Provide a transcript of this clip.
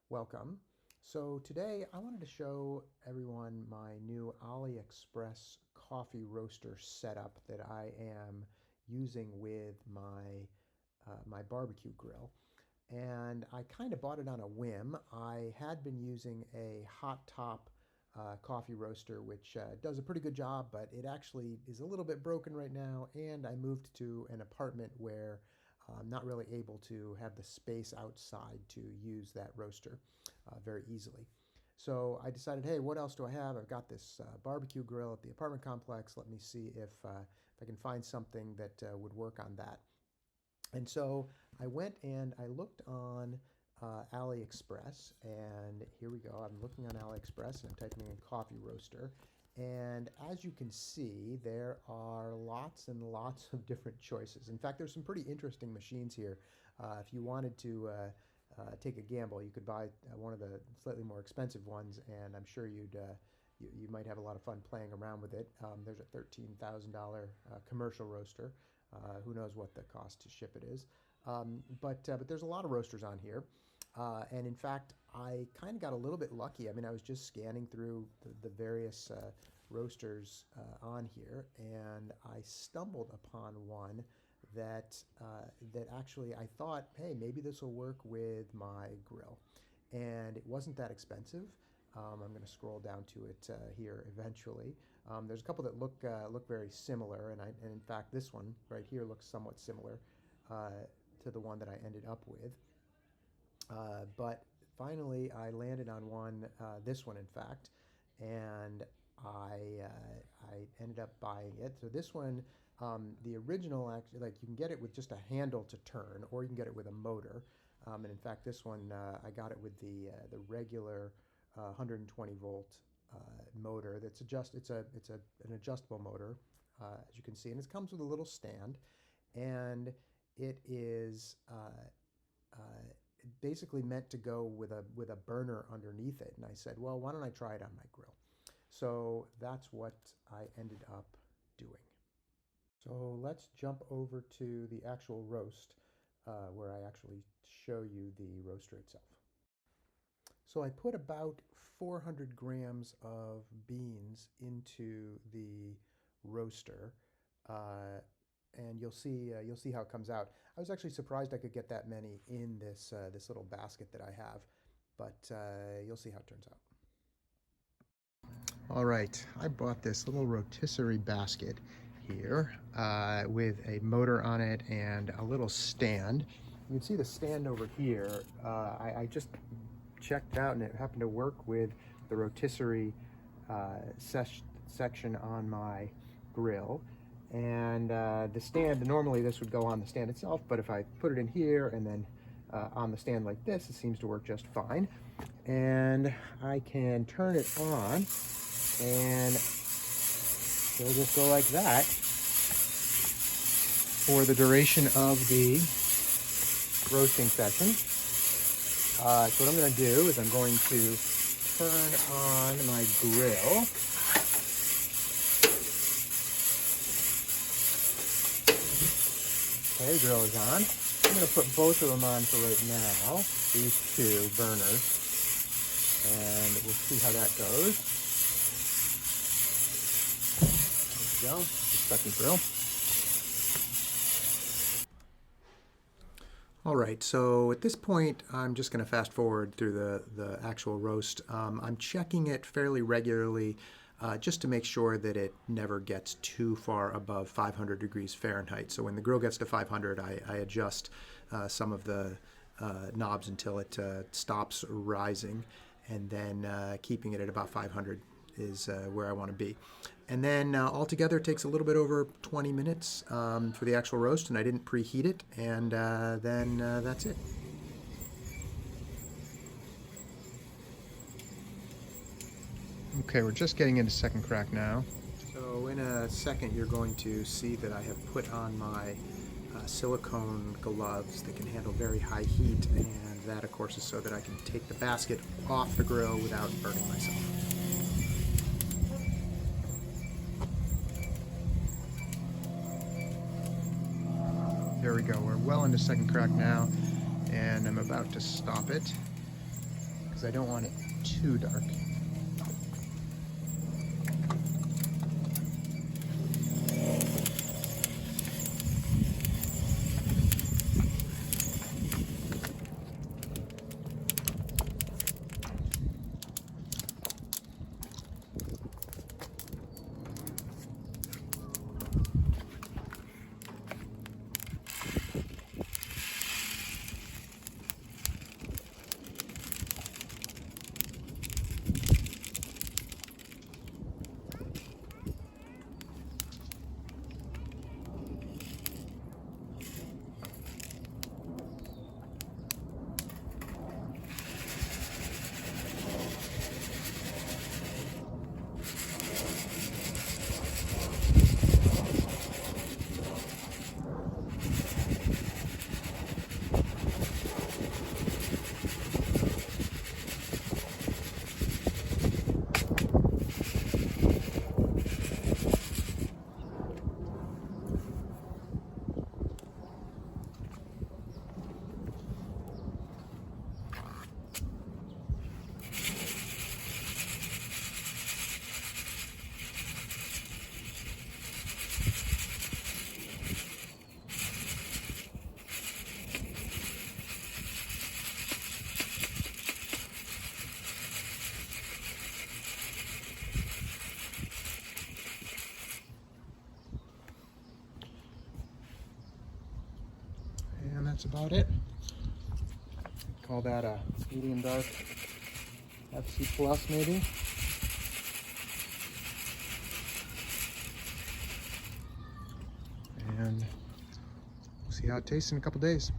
Welcome. So today I wanted to show everyone my new AliExpress coffee roaster setup that I am using with my barbecue grill. And I kind of bought it on a whim. I had been using a hot top coffee roaster, which does a pretty good job, but it actually is a little bit broken right now. And I moved to an apartment where I'm not really able to have the space outside to use that roaster very easily. So I decided, hey, what else do I have? I've got this barbecue grill at the apartment complex. Let me see if I can find something that would work on that. And so I went and I looked on AliExpress, and here we go. I'm looking on AliExpress and I'm typing in coffee roaster. And as you can see, there are lots and lots of different choices. In fact, there's some pretty interesting machines here. If you wanted to take a gamble, you could buy one of the slightly more expensive ones, and I'm sure you might have a lot of fun playing around with it. There's a $13,000 commercial roaster. Who knows what the cost to ship it is. But there's a lot of roasters on here. And in fact, I kind of got a little bit lucky. I mean, I was just scanning through the various roasters on here, and I stumbled upon one that actually I thought, hey, maybe this will work with my grill. And it wasn't that expensive. I'm going to scroll down to it here eventually. There's a couple that look very similar, and in fact this one right here looks somewhat similar to the one that I ended up with. But finally, I landed on one, this one in fact, and I ended up buying it. So this one, the original, actually, like you can get it with just a handle to turn, or you can get it with a motor. And in fact, this one I got it with the regular 120 volt motor. It's an adjustable motor, as you can see, and it comes with a little stand, and it is basically meant to go with a burner underneath it. And I said, well, why don't I try it on my grill? So that's what I ended up doing. So let's jump over to the actual roast, where I actually show you the roaster itself. So I put about 400 grams of beans into the roaster, and you'll see how it comes out. I was actually surprised I could get that many in this little basket that I have, but you'll see how it turns out. All right, I bought this little rotisserie basket here with a motor on it and a little stand. You can see the stand over here. I just checked out, and it happened to work with the rotisserie section on my grill. And the stand, normally this would go on the stand itself, but if I put it in here and then on the stand like this, it seems to work just fine. And I can turn it on, and it'll just go like that for the duration of the roasting session. So what I'm going to do is I'm going to turn on my grill. Okay, the grill is on. I'm going to put both of them on for right now, these two burners, and we'll see how that goes. There we go, the second grill. All right, so at this point, I'm just going to fast forward through the actual roast. I'm checking it fairly regularly just to make sure that it never gets too far above 500 degrees Fahrenheit. So when the grill gets to 500, I adjust some of the knobs until it stops rising, and then keeping it at about 500 is where I want to be. And then altogether it takes a little bit over 20 minutes for the actual roast, and I didn't preheat it, and then that's it. Okay, we're just getting into second crack now. So in a second you're going to see that I have put on my silicone gloves that can handle very high heat, and that of course is so that I can take the basket off the grill without burning myself. There we go, we're well into second crack now, and I'm about to stop it. because I don't want it too dark. And that's about it. Call that a medium dark FC Plus maybe. And we'll see how it tastes in a couple days.